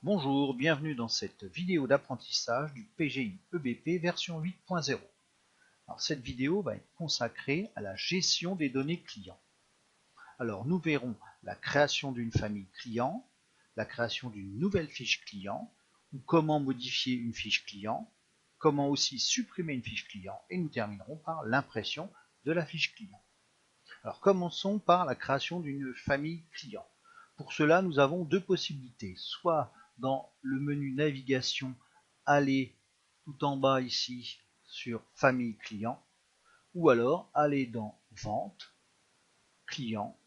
Bonjour, bienvenue dans cette vidéo d'apprentissage du PGI EBP version 8.0. Alors cette vidéo va être consacrée à la gestion des données clients. Alors nous verrons la création d'une famille client, la création d'une nouvelle fiche client, ou comment modifier une fiche client, comment aussi supprimer une fiche client, et nous terminerons par l'impression de la fiche client. Alors commençons par la création d'une famille client. Pour cela, nous avons deux possibilités. Soit dans le menu navigation, aller tout en bas ici sur famille client, ou alors aller dans vente, client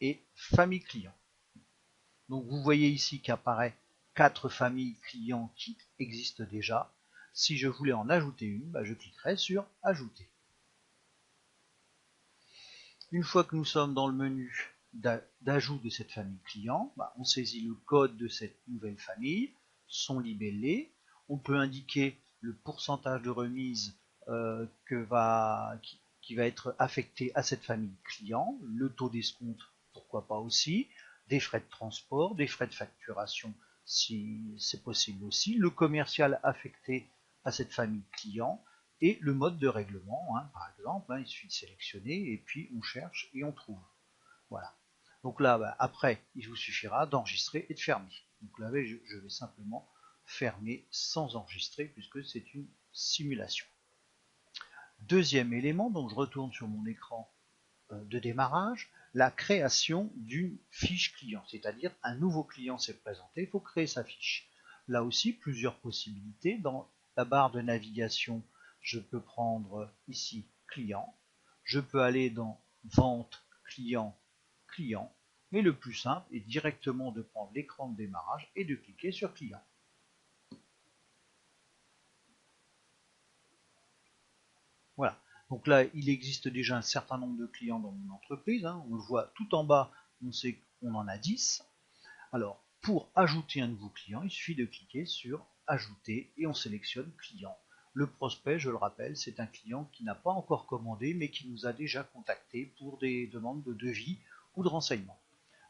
et famille client. Donc vous voyez ici qu'apparaît 4 familles clients qui existent déjà. Si je voulais en ajouter une, je cliquerai sur ajouter. Une fois que nous sommes dans le menu d'ajout de cette famille client, on saisit le code de cette nouvelle famille, son libellé, on peut indiquer le pourcentage de remise qui va être affecté à cette famille client, le taux d'escompte, pourquoi pas aussi, des frais de transport, des frais de facturation si c'est possible aussi, le commercial affecté à cette famille client, et le mode de règlement, par exemple, il suffit de sélectionner et puis on cherche et on trouve. Voilà. Donc là, après, il vous suffira d'enregistrer et de fermer. Donc là, je vais simplement fermer sans enregistrer puisque c'est une simulation. Deuxième élément, donc je retourne sur mon écran de démarrage, la création d'une fiche client, c'est-à-dire un nouveau client s'est présenté, il faut créer sa fiche. Là aussi, plusieurs possibilités. Dans la barre de navigation, je peux prendre ici client, je peux aller dans vente, client, client, mais le plus simple est directement de prendre l'écran de démarrage et de cliquer sur client. Voilà. Donc là, il existe déjà un certain nombre de clients dans mon entreprise. On le voit tout en bas, on sait qu'on en a 10. Alors, pour ajouter un nouveau client, il suffit de cliquer sur ajouter et on sélectionne client. Le prospect, je le rappelle, c'est un client qui n'a pas encore commandé mais qui nous a déjà contacté pour des demandes de devis ou de renseignements.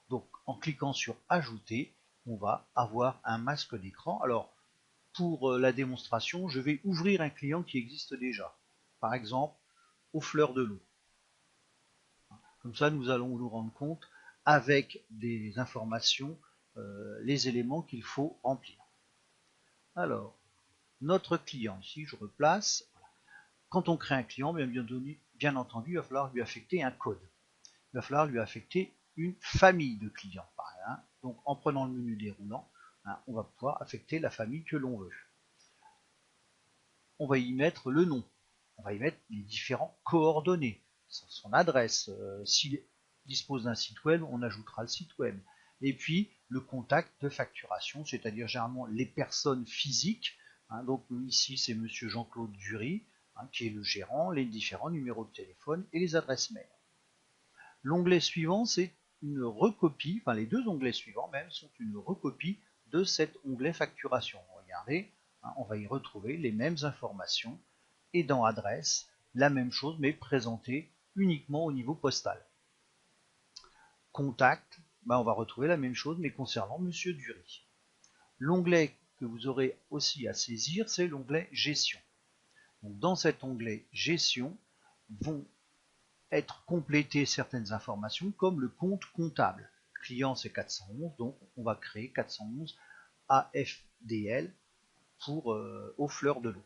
Donc, en cliquant sur ajouter, on va avoir un masque d'écran. Alors, pour la démonstration, je vais ouvrir un client qui existe déjà. Par exemple, aux fleurs de l'eau. Comme ça, nous allons nous rendre compte avec des informations, les éléments qu'il faut remplir. Alors, notre client, ici, je replace. Voilà. Quand on crée un client, bien entendu, il va falloir lui affecter un code. Il va falloir lui affecter une famille de clients. Donc, en prenant le menu déroulant, on va pouvoir affecter la famille que l'on veut. On va y mettre le nom. On va y mettre les différentes coordonnées, son adresse. S'il dispose d'un site web, on ajoutera le site web. Et puis le contact de facturation, c'est-à-dire généralement les personnes physiques. Donc ici c'est monsieur Jean-Claude Dury, qui est le gérant, les différents numéros de téléphone et les adresses mail. L'onglet suivant, c'est une recopie, enfin les deux onglets suivants même sont une recopie de cet onglet facturation. Regardez, on va y retrouver les mêmes informations et dans adresse, la même chose mais présentée uniquement au niveau postal. Contact, on va retrouver la même chose mais concernant monsieur Dury. L'onglet que vous aurez aussi à saisir, c'est l'onglet gestion. Donc, dans cet onglet gestion vont être complétées certaines informations comme le compte comptable. Client c'est 411, donc on va créer 411 AFDL pour aux fleurs de l'eau.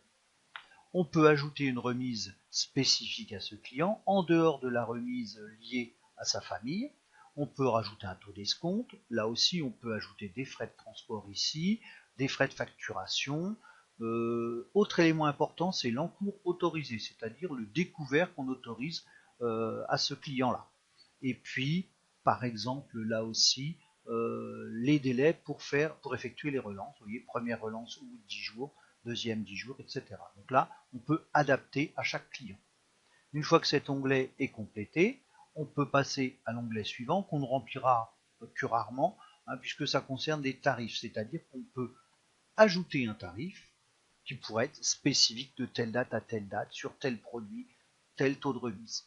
On peut ajouter une remise spécifique à ce client en dehors de la remise liée à sa famille. On peut rajouter un taux d'escompte. Là aussi, on peut ajouter des frais de transport ici, des frais de facturation. Autre élément important, c'est l'encours autorisé, c'est-à-dire le découvert qu'on autorise à ce client-là. Et puis, par exemple, là aussi, les délais pour effectuer les relances. Vous voyez, première relance au bout de 10 jours, deuxième 10 jours, etc. Donc là, on peut adapter à chaque client. Une fois que cet onglet est complété, on peut passer à l'onglet suivant qu'on ne remplira que rarement, puisque ça concerne des tarifs, c'est-à-dire qu'on peut ajouter un tarif qui pourrait être spécifique de telle date à telle date, sur tel produit, tel taux de remise.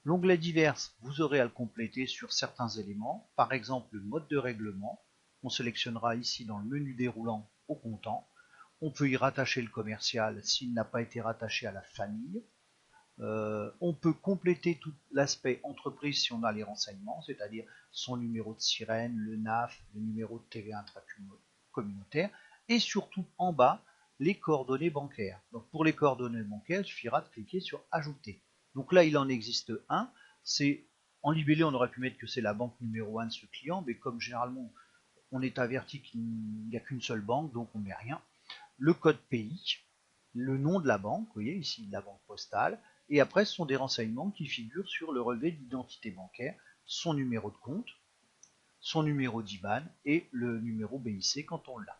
L'onglet divers, vous aurez à le compléter sur certains éléments, par exemple le mode de règlement, On sélectionnera ici dans le menu déroulant au comptant. On peut y rattacher le commercial s'il n'a pas été rattaché à la famille. On peut compléter tout l'aspect entreprise si on a les renseignements, c'est-à-dire son numéro de sirène, le NAF, le numéro de TVA intracommunautaire, et surtout en bas, les coordonnées bancaires. Donc pour les coordonnées bancaires, il suffira de cliquer sur Ajouter. Donc là, il en existe un. C'est en libellé, on aurait pu mettre que c'est la banque numéro 1 de ce client, mais comme généralement on est averti qu'il n'y a qu'une seule banque, donc on ne met rien. Le code pays, le nom de la banque, vous voyez ici la banque postale, et après ce sont des renseignements qui figurent sur le relevé d'identité bancaire, son numéro de compte, son numéro d'IBAN et le numéro BIC quand on l'a.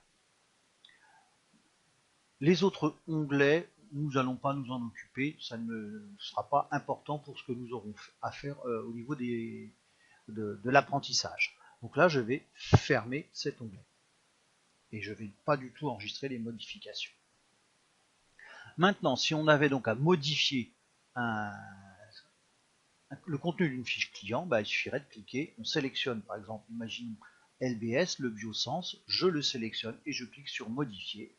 Les autres onglets, nous n'allons pas nous en occuper, ça ne sera pas important pour ce que nous aurons à faire au niveau de l'apprentissage. Donc là, je vais fermer cet onglet. Et je ne vais pas du tout enregistrer les modifications. Maintenant, si on avait donc à modifier le contenu d'une fiche client, il suffirait de cliquer, on sélectionne par exemple, imaginons LBS, le biosens, je le sélectionne et je clique sur modifier.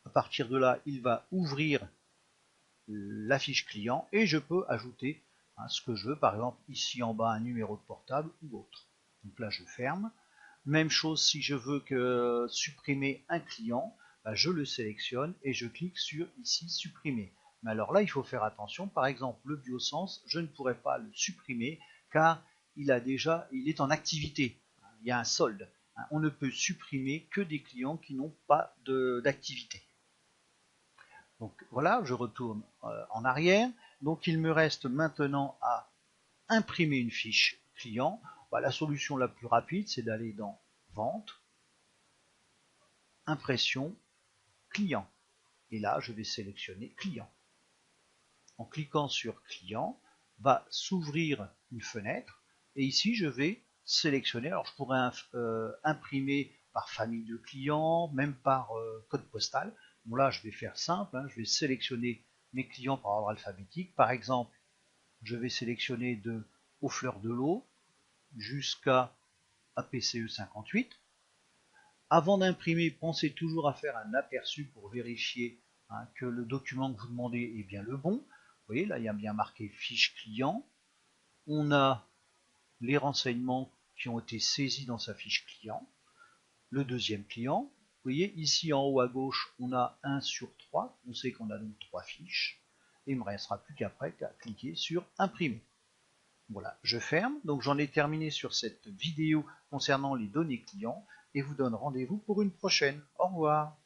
À partir de là, il va ouvrir la fiche client et je peux ajouter ce que je veux, par exemple ici en bas un numéro de portable ou autre. Donc là je ferme. Même chose si je veux supprimer un client, je le sélectionne et je clique sur ici supprimer. Mais alors là il faut faire attention, par exemple le biosens, je ne pourrais pas le supprimer car il est en activité, il y a un solde. On ne peut supprimer que des clients qui n'ont pas d'activité. Donc voilà, je retourne en arrière. Donc il me reste maintenant à imprimer une fiche client. La solution la plus rapide, c'est d'aller dans Vente, Impression, Client. Et là, je vais sélectionner Client. En cliquant sur Client, va s'ouvrir une fenêtre. Et ici, je vais sélectionner. Alors, je pourrais imprimer par famille de clients, même par code postal. Bon, là, je vais faire simple. Je vais sélectionner mes clients par ordre alphabétique. Par exemple, je vais sélectionner de Aux Fleurs de l'Eau jusqu'à APCE 58. Avant d'imprimer, pensez toujours à faire un aperçu pour vérifier que le document que vous demandez est bien le bon. Vous voyez, là, il y a bien marqué fiche client. On a les renseignements qui ont été saisis dans sa fiche client. Le deuxième client. Vous voyez, ici en haut à gauche, on a 1 sur 3. On sait qu'on a donc 3 fiches. Et il ne me restera plus qu'après qu'à cliquer sur imprimer. Voilà, je ferme. Donc j'en ai terminé sur cette vidéo concernant les données clients et vous donne rendez-vous pour une prochaine. Au revoir.